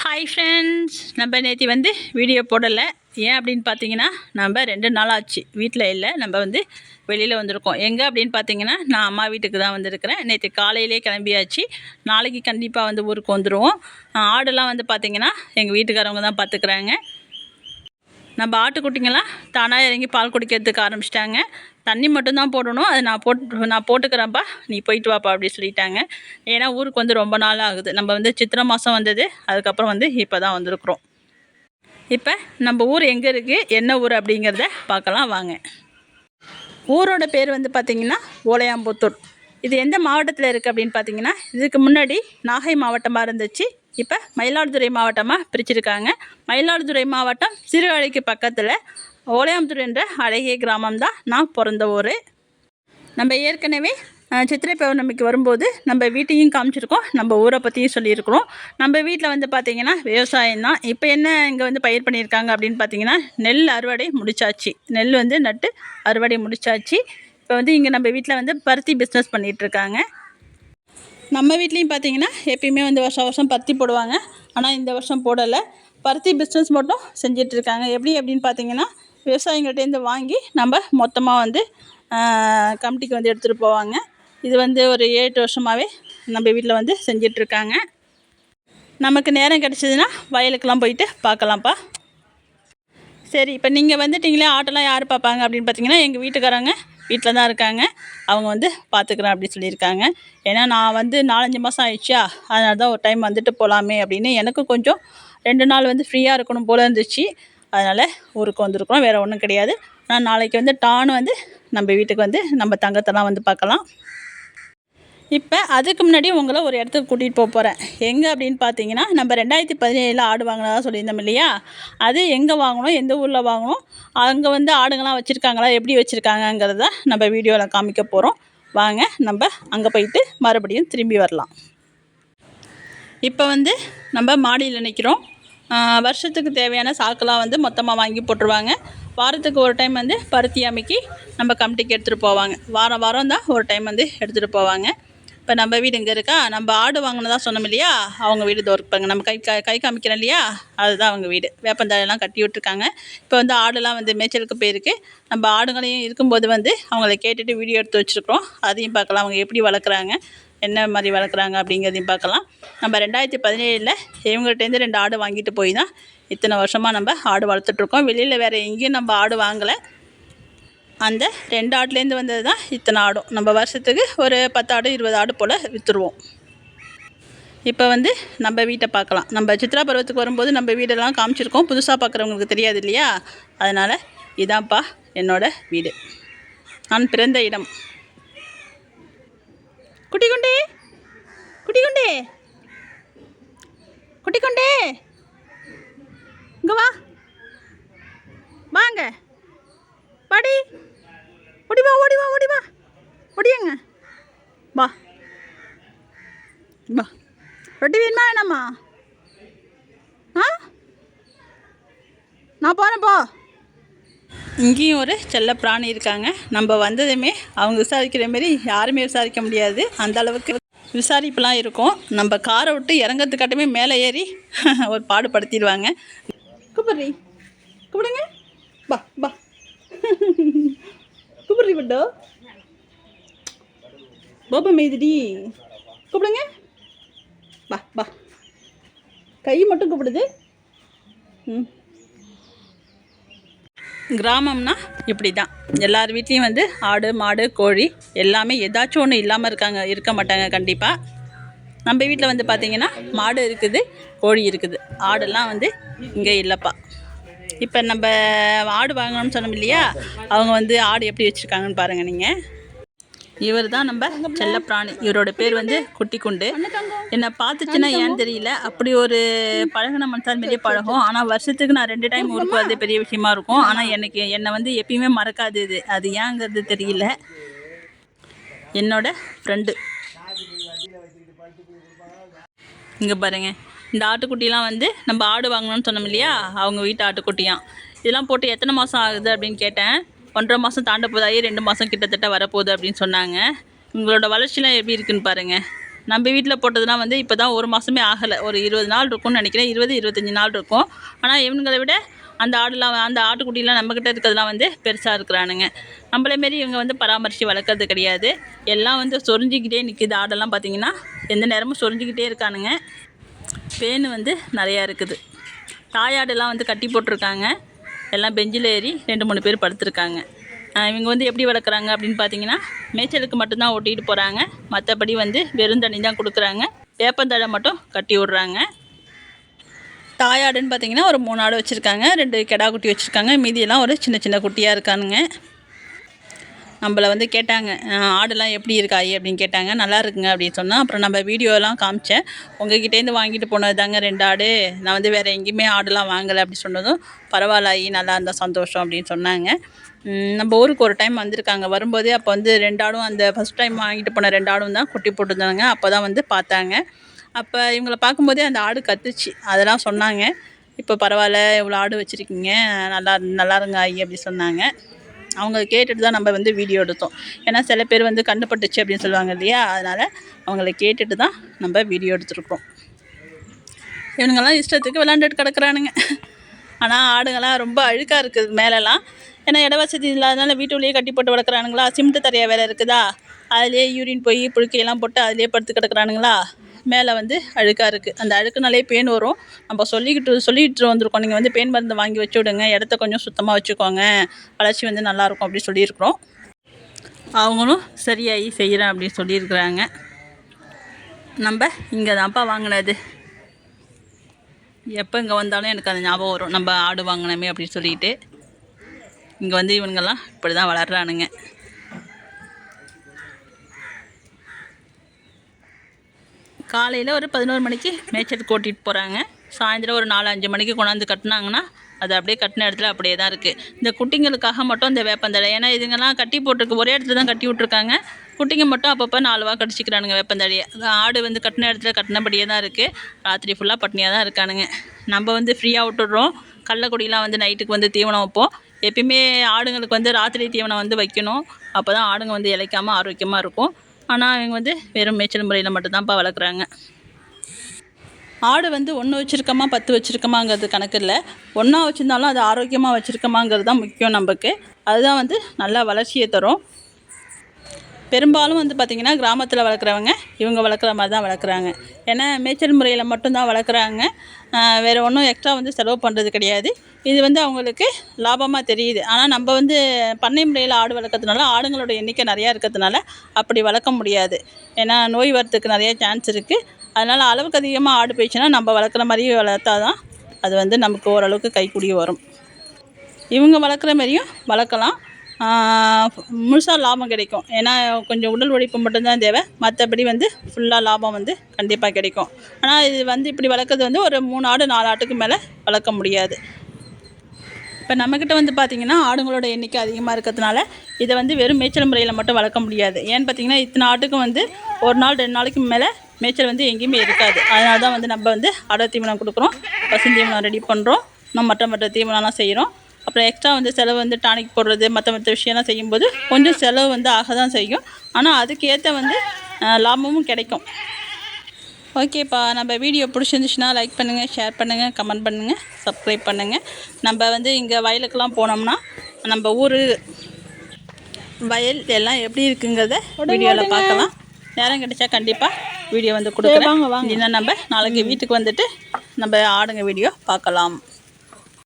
Hi friends, நம்ம நேற்று video போடலை. ஏன் அப்படின்னு பார்த்தீங்கன்னா, நம்ம 2 நாள் ஆச்சு வீட்டில் இல்லை. நம்ம வெளியில் வந்திருக்கோம். எங்கே அப்படின்னு பார்த்தீங்கன்னா, நான் அம்மா வீட்டுக்கு தான் வந்திருக்கிறேன். நேற்று காலையிலே கிளம்பியாச்சு. நாளைக்கு கண்டிப்பாக ஊருக்கு வந்துடுவோம். ஆடுலாம் பார்த்தீங்கன்னா எங்கள் வீட்டுக்காரவங்க தான் பார்த்துக்குறாங்க. நம்ம ஆட்டுக்குட்டிங்கெல்லாம் தானாக இறங்கி பால் குடிக்கிறதுக்கு ஆரம்பிச்சிட்டாங்க. தண்ணி மட்டும்தான் போடணும். அது நான் போட்டுக்கிறேன்ப்பா, நீ போயிட்டு வாப்பா அப்படி சொல்லிட்டாங்க. ஏன்னா ஊருக்கு ரொம்ப நாள் ஆகுது. நம்ம சித்திரை மாதம் வந்தது, அதுக்கப்புறம் இப்போ தான் வந்திருக்குறோம். இப்போ நம்ம ஊர் எங்கே இருக்குது, என்ன ஊர் அப்படிங்கிறத பார்க்கலாம் வாங்க. ஊரோட பேர் பார்த்திங்கன்னா ஓலையாம்புத்தூர். இது எந்த மாவட்டத்தில் இருக்குது அப்படின்னு பார்த்தீங்கன்னா, இதுக்கு முன்னாடி நாகை மாவட்டமாக இருந்துச்சு. இப்போ மயிலாடுதுறை மாவட்டமாக பிரிச்சிருக்காங்க. மயிலாடுதுறை மாவட்டம் சிறுஅழைக்கு பக்கத்தில் ஓலையாம்புத்தூர் என்ற அழகிய கிராமம் தான் நான் பிறந்த ஊர். நம்ம ஏற்கனவே சித்திரை பௌர்ணமிக்கு வரும்போது நம்ம வீட்டையும் காமிச்சிருக்கோம், நம்ம ஊரை பற்றியும் சொல்லியிருக்கிறோம். நம்ம வீட்டில் பார்த்திங்கன்னா விவசாயம் தான். இப்போ என்ன இங்கே பயிர் பண்ணியிருக்காங்க அப்படின்னு பார்த்தீங்கன்னா, நெல் அறுவடை முடிச்சாச்சு. நெல் நட்டு அறுவடை முடிச்சாச்சு. இப்போ இங்கே நம்ம வீட்டில் பருத்தி பிஸ்னஸ் பண்ணிகிட்ருக்காங்க. நம்ம வீட்லேயும் பார்த்திங்கன்னா எப்பயுமே வருஷம் வருஷம் பருத்தி போடுவாங்க. ஆனால் இந்த வருஷம் போடலை. பருத்தி பிஸ்னஸ் மட்டும் செஞ்சிட்ருக்காங்க. எப்படி அப்படின்னு பார்த்தீங்கன்னா, விவசாயிங்கள்டேருந்து வாங்கி நம்ம மொத்தமாக கமிட்டிக்கு எடுத்துகிட்டு போவாங்க. இது ஒரு 7 வருஷமாகவே நம்ம வீட்டில் செஞ்சிட்ருக்காங்க. நமக்கு நேரம் கிடச்சிதுன்னா வயலுக்கெல்லாம் போயிட்டு பார்க்கலாம்ப்பா. சரி, இப்போ நீங்கள் வந்துட்டிங்களே, ஆட்டெல்லாம் யார் பார்ப்பாங்க அப்படின்னு பார்த்தீங்கன்னா, எங்கள் வீட்டுக்காரங்க வீட்டில் தான் இருக்காங்க. அவங்க பார்த்துக்குறேன் அப்படி சொல்லியிருக்காங்க. ஏன்னா நான் 4-5 மாதம் ஆயிடுச்சா, அதனால தான் ஒரு டைம் வந்துட்டு போகலாமே அப்படின்னு எனக்கும் கொஞ்சம் 2 நாள் ஃப்ரீயாக இருக்கணும் போல் இருந்துச்சு. அதனால் ஊருக்கு வந்திருக்கிறோம், வேறு ஒன்றும் கிடையாது. நான் நாளைக்கு டான்னு நம்ம வீட்டுக்கு நம்ம தங்கத்தெல்லாம் பார்க்கலாம். இப்போ அதுக்கு முன்னாடி உங்களை ஒரு இடத்துக்கு கூட்டிகிட்டு போகிறேன். எங்கே அப்படின்னு பார்த்தீங்கன்னா, நம்ம 2017 ஆடு வாங்கினதாக சொல்லியிருந்தோம் இல்லையா, அது எங்கே வாங்கணும், எந்த ஊரில் வாங்கணும், அங்கே ஆடுங்கள்லாம் வச்சுருக்காங்களா, எப்படி வச்சுருக்காங்கங்கிறத நம்ம வீடியோவில் காமிக்க போகிறோம். வாங்க நம்ம அங்கே போயிட்டு மறுபடியும் திரும்பி வரலாம். இப்போ நம்ம மாடியில் நிற்கிறோம். வருஷத்துக்கு தேவையான சாக்கெலாம் மொத்தமாக வாங்கி போட்டுருவாங்க. வாரத்துக்கு ஒரு டைம் பருத்தி அமைக்கி நம்ம கமிட்டிக்கு எடுத்துகிட்டு போவாங்க. வாரம் வாரம் தான் ஒரு டைம் எடுத்துகிட்டு போவாங்க. இப்போ நம்ம வீடு இங்கே இருக்கா, நம்ம ஆடு வாங்கினதா சொன்னோம் இல்லையா, அவங்க வீடு தோற்பாங்க. நம்ம கை காமிக்கிறோம் இல்லையா, அதுதான் அவங்க வீடு. வேப்பந்தாழெல்லாம் கட்டி விட்டுருக்காங்க. இப்போ ஆடுலாம் மேய்ச்சலுக்கு போயிருக்கு. நம்ம ஆடுகளையும் இருக்கும்போது அவங்கள கேட்டுட்டு வீடியோ எடுத்து வச்சுருக்குறோம். அதையும் பார்க்கலாம், அவங்க எப்படி வளர்க்குறாங்க, என்ன மாதிரி வளர்க்குறாங்க அப்படிங்கிறதையும் பார்க்கலாம். நம்ம 2017 இவங்கள்ட்டேருந்து 2 ஆடு வாங்கிட்டு போய் தான் இத்தனை வருஷமாக நம்ம ஆடு வளர்த்துட்ருக்கோம். வெளியில் வேறு எங்கேயும் நம்ம ஆடு வாங்கலை. அந்த 2 ஆட்லேருந்து வந்தது தான் இத்தனை ஆடும். நம்ம வருஷத்துக்கு ஒரு 10 ஆடு 20 ஆடு போல் விற்றுருவோம். இப்போ நம்ம வீட்டை பார்க்கலாம். நம்ம சித்ரா பருவத்துக்கு வரும்போது நம்ம வீடெல்லாம் காமிச்சிருக்கோம். புதுசாக பார்க்குறவங்களுக்கு தெரியாது இல்லையா, அதனால் இதான்ப்பா என்னோடய வீடு, நான் பிறந்த இடம். குட்டிக்குண்டே குட்டிக்குண்டே குட்டிக்குண்டே, இங்கே வாங்க பாடி, ஓடிவா ஓடிவா ஓடிவா ஓடியாங்க, வா வா. ரொட்டி வேணுமா வேணாமா? நான் போகிறேன் போ. இங்கேயும் ஒரு செல்ல பிராணி இருக்காங்க. நம்ம வந்ததுமே அவங்க விசாரிக்கிற மாரி யாருமே விசாரிக்க முடியாது, அந்த அளவுக்கு விசாரிப்புலாம் இருக்கும். நம்ம காரை விட்டு இறங்கிறதுக்காட்டமே மேலே ஏறி ஒரு பாடுபடுத்திடுவாங்க. கூப்பிடுங்க, பா பா கூப்பிடுறி பட்டோ, பாபா மேய்துடி, கூப்பிடுங்க, பா பா. கை மட்டும் கூப்பிடுது. கிராமம்னா இப்படி தான். எல்லார் வீட்லேயும் ஆடு மாடு கோழி எல்லாமே ஏதாச்சும் ஒன்று இல்லாமல் இருக்க மாட்டாங்க கண்டிப்பாக. நம்ம வீட்டில் பார்த்திங்கன்னா மாடு இருக்குது, கோழி இருக்குது. ஆடெல்லாம் இங்கே இல்லைப்பா. இப்போ நம்ம ஆடு வாங்கணும்னு சொன்னோம் இல்லையா, அவங்க ஆடு எப்படி வச்சுருக்காங்கன்னு பாருங்கள் நீங்கள். இவர் தான் நம்ம செல்லப்பிராணி. இவரோட பேர் குட்டிக்குண்டு. என்னை பார்த்துச்சுன்னா ஏன்னு தெரியல, அப்படி ஒரு பழகின மனுஷன் பெரிய பழகும். ஆனால் வருஷத்துக்கு நான் 2 டைம் ஊருக்கு வரது பெரிய விஷயமா இருக்கும். ஆனால் என்னை எப்பயுமே மறக்காது. அது ஏங்கிறது தெரியல. என்னோட ஃப்ரெண்டு இங்கே பாருங்கள். இந்த ஆட்டுக்குட்டிலாம் நம்ம ஆடு வாங்கணும்னு சொன்னோம் இல்லையா, அவங்க வீட்டு ஆட்டுக்குட்டியாம். இதெல்லாம் போட்டு எத்தனை மாதம் ஆகுது அப்படின்னு கேட்டேன். 1.5 மாதம் தாண்ட போதாயி, 2 மாதம் கிட்டத்தட்ட வரப்போகுது அப்படின்னு சொன்னாங்க. உங்களோட வளர்ச்சிலாம் எப்படி இருக்குன்னு பாருங்கள். நம்ம வீட்டில் போட்டதுலாம் வந்து இப்போ தான் 1 மாதமே ஆகலை, ஒரு 20 நாள் இருக்கும்னு நினைக்கிறேன். 20-25 நாள் இருக்கும். ஆனால் இவங்களை விட அந்த ஆடுலாம், அந்த ஆட்டுக்குட்டிலாம் நம்மக்கிட்ட இருக்கிறதுலாம் வந்து பெருசாக இருக்கிறானுங்க. நம்மளே மாரி இவங்க வந்து பராமரித்து வளர்க்குறது கிடையாது. எல்லாம் வந்து சொரிஞ்சிக்கிட்டே நிற்கிது. ஆடெல்லாம் பார்த்திங்கன்னா எந்த நேரமும் சொரிஞ்சிக்கிட்டே இருக்கானுங்க. பேன் வந்து நிறையா இருக்குது. தாயாடெல்லாம் வந்து கட்டி போட்டிருக்காங்க. எல்லாம் பெஞ்சில் ஏறி 2-3 பேர் படுத்துருக்காங்க. இவங்க வந்து எப்படி வளர்க்குறாங்க அப்படின்னு பார்த்தீங்கன்னா, மேய்ச்சலுக்கு மட்டும்தான் ஓட்டிகிட்டு போகிறாங்க. மற்றபடி வந்து வெறும் தண்ணி தான் கொடுக்குறாங்க. வேப்பந்தழை மட்டும் கட்டி விட்றாங்க. தாயாடுன்னு பார்த்தீங்கன்னா ஒரு 3 ஆடு வச்சுருக்காங்க. 2 கெடா குட்டி வச்சுருக்காங்க. மீதியெல்லாம் ஒரு சின்ன சின்ன குட்டியாக இருக்கானுங்க. நம்மளை வந்து கேட்டாங்க, ஆடுலாம் எப்படி இருக்காயி அப்படின்னு கேட்டாங்க. நல்லா இருக்குங்க அப்படின்னு சொன்னால், அப்புறம் நம்ம வீடியோலாம் காமிச்சேன். உங்ககிட்டேருந்து வாங்கிட்டு போனது தாங்க 2 ஆடு, நான் வந்து வேறு எங்கேயுமே ஆடுலாம் வாங்கலை அப்படி சொன்னதும், பரவாயில்ல ஆயி, நல்லா இருந்தால் சந்தோஷம் அப்படின்னு சொன்னாங்க. நம்ம ஊருக்கு ஒரு டைம் வந்திருக்காங்க. வரும்போதே அப்போ வந்து 2 ஆடும், அந்த ஃபஸ்ட் டைம் வாங்கிட்டு போன 2 ஆடும் தான் குட்டி போட்டுருந்தாங்க. அப்போ தான் வந்து பார்த்தாங்க. அப்போ இவங்கள பார்க்கும்போதே அந்த ஆடு கத்துச்சு. அதெல்லாம் சொன்னாங்க. இப்போ பரவாயில்ல, இவ்வளோ ஆடு வச்சுருக்கீங்க, நல்லாருங்க ஆயி அப்படி சொன்னாங்க. அவங்க கேட்டுட்டு தான் நம்ம வந்து வீடியோ எடுத்தோம். ஏன்னா சில பேர் வந்து கண்டுபட்டுச்சு அப்படின்னு சொல்லுவாங்க இல்லையா, அதனால் அவங்கள கேட்டுட்டு தான் நம்ம வீடியோ எடுத்துருக்கோம். இவனுங்கெல்லாம் இஷ்டத்துக்கு விளாண்டுட்டு கிடக்குறானுங்க. ஆனால் ஆடுங்கள்லாம் ரொம்ப அழுக்காக இருக்குது மேலெல்லாம். ஏன்னா இட வசதி இல்லாதனால வீட்டுள்ளேயே கட்டி போட்டு வளர்க்குறானுங்களா. சிமெண்ட்டு தரையா வேலை இருக்குதா, அதிலே யூரின் போய் புழுக்கையெல்லாம் போட்டு அதிலே படுத்து கிடக்குறானுங்களா. மேலே வந்து அழுக்காக இருக்குது. அந்த அழுக்குனாலே பேன் வரும். நம்ம சொல்லிட்டு வந்திருக்கோம், நீங்கள் வந்து பேன் மருந்து வாங்கி வச்சு விடுங்க, இடத்த கொஞ்சம் சுத்தமாக வச்சுக்கோங்க, வளர்ச்சி வந்து நல்லாயிருக்கும் அப்படி சொல்லியிருக்கிறோம். அவங்களும் சரியாகி செய்கிறேன் அப்படின்னு சொல்லியிருக்கிறாங்க. நம்ம இங்கே தான்ப்பா வாங்கினது. எப்போ இங்கே வந்தாலும் எனக்கு அந்த ஞாபகம் வரும், நம்ம ஆடு வாங்கினோமே அப்படின்னு சொல்லிட்டு. இங்கே வந்து இவனுங்கெல்லாம் இப்படி தான் வளர்கிறானுங்க. காலையில் ஒரு 11 மணிக்கு மேய்ச்சலுக்கு ஓட்டிகிட்டு போகிறாங்க. சாயந்தரம் ஒரு 4-5 மணிக்கு கொண்டாந்து கட்டினாங்கன்னா அது அப்படியே கட்டின இடத்துல அப்படியே தான் இருக்குது. இந்த குட்டிங்களுக்காக மட்டும் இந்த வேப்பந்தழை, ஏன்னா இதுங்கெல்லாம் கட்டி போட்டிருக்கு, ஒரே இடத்துல தான் கட்டி விட்ருக்காங்க. குட்டிங்க மட்டும் அப்பப்போ 4 வா கடிச்சிக்கிறானுங்க வேப்பந்தழையை. ஆடு வந்து கட்டின இடத்துல கட்டினபடியே தான் இருக்குது. ராத்திரி ஃபுல்லாக பட்னியாக தான் இருக்கானுங்க. நம்ம வந்து ஃப்ரீயாக விட்டுடுறோம். கடலக்கொடியெலாம் வந்து நைட்டுக்கு வந்து தீவனம் வைப்போம். எப்பயுமே ஆடுங்களுக்கு வந்து ராத்திரி தீவனம் வந்து வைக்கணும். அப்போ தான் ஆடுங்க வந்து இளைக்காமல் ஆரோக்கியமாக இருக்கும். ஆனால் இவங்க வந்து வெறும் மேய்ச்சல் முறையில் மட்டும்தான்ப்பா வளர்க்குறாங்க. ஆடு வந்து 1 வச்சுருக்கோமா 10 வச்சுருக்கோமாங்கிறது கணக்கு இல்லை. ஒன்றா வச்சுருந்தாலும் அது ஆரோக்கியமாக வச்சுருக்கோமாங்கிறது தான் முக்கியம் நமக்கு. அதுதான் வந்து நல்லா வளர்ச்சியை தரும். பெரும்பாலும் வந்து பார்த்திங்கன்னா கிராமத்தில் வளர்க்குறவங்க இவங்க வளர்க்குற மாதிரி தான் வளர்க்குறாங்க. ஏன்னா மேய்ச்சல் முறையில் மட்டும்தான் வளர்க்குறாங்க. வேறு ஒன்றும் எக்ஸ்ட்ரா வந்து செலவு பண்ணுறது கிடையாது. இது வந்து அவங்களுக்கு லாபமாக தெரியுது. ஆனால் நம்ம வந்து பண்ணை முறையில் ஆடு வளர்க்கறதுனால ஆடுங்களோட எண்ணிக்கை நிறையா இருக்கிறதுனால அப்படி வளர்க்க முடியாது. ஏன்னா நோய் வரத்துக்கு நிறைய சான்ஸ் இருக்குது. அதனால் அளவுக்கு அதிகமாக ஆடு போயிடுச்சுன்னா நம்ம வளர்க்குற மாதிரியே வளர்த்தா தான் அது வந்து நமக்கு ஓரளவுக்கு கைக்கூடி வரும். இவங்க வளர்க்குற மாதிரியும் வளர்க்கலாம். முழுசாக லாபம் கிடைக்கும். ஏன்னா கொஞ்சம் உடல் உழைப்பு மட்டும்தான் தேவை, மற்றபடி வந்து ஃபுல்லாக லாபம் வந்து கண்டிப்பாக கிடைக்கும். ஆனால் இது வந்து இப்படி வளர்க்குறது வந்து ஒரு 3 ஆடு 4 ஆட்டுக்கு மேலே வளர்க்க முடியாது. இப்போ நம்மக்கிட்ட வந்து பார்த்திங்கன்னா ஆடுங்களோட எண்ணிக்கை அதிகமாக இருக்கிறதுனால இதை வந்து வெறும் மேய்ச்சல் முறையில் மட்டும் வளர்க்க முடியாது. ஏன்னு பார்த்திங்கன்னா இத்தனை ஆட்டுக்கும் வந்து 1 நாள் 2 நாளைக்கு மேலே மேய்ச்சல் வந்து எங்கேயுமே இருக்காது. அதனால தான் வந்து நம்ம வந்து அடர் தீவனம் கொடுக்குறோம், பசுந்தீவனம் ரெடி பண்ணுறோம், நம்ம மற்ற தீவனம்லாம் செய்கிறோம். அப்புறம் எக்ஸ்ட்ரா வந்து செலவு வந்து டானிக் போடுறது மற்ற விஷயம்லாம் செய்யும்போது கொஞ்சம் செலவு வந்து ஆக தான் செய்யும். ஆனால் அதுக்கேற்ற வந்து லாபமும் கிடைக்கும். ஓகேப்பா, நம்ம வீடியோ பிடிச்சிருந்துச்சுன்னா லைக் பண்ணுங்கள், ஷேர் பண்ணுங்கள், கமெண்ட் பண்ணுங்கள், சப்ஸ்கிரைப் பண்ணுங்கள். நம்ம வந்து இங்கே வயலுக்கெல்லாம் போனோம்னா நம்ம ஊர் வயல் எல்லாம் எப்படி இருக்குங்கிறத வீடியோவில் பார்க்கலாம். நேரம் கிடைச்சா கண்டிப்பாக வீடியோ வந்து கொடுக்குறேன். இல்லைன்னா நம்ம நாளைக்கு வீட்டுக்கு வந்துட்டு நம்ம ஆடுங்க வீடியோ பார்க்கலாம்.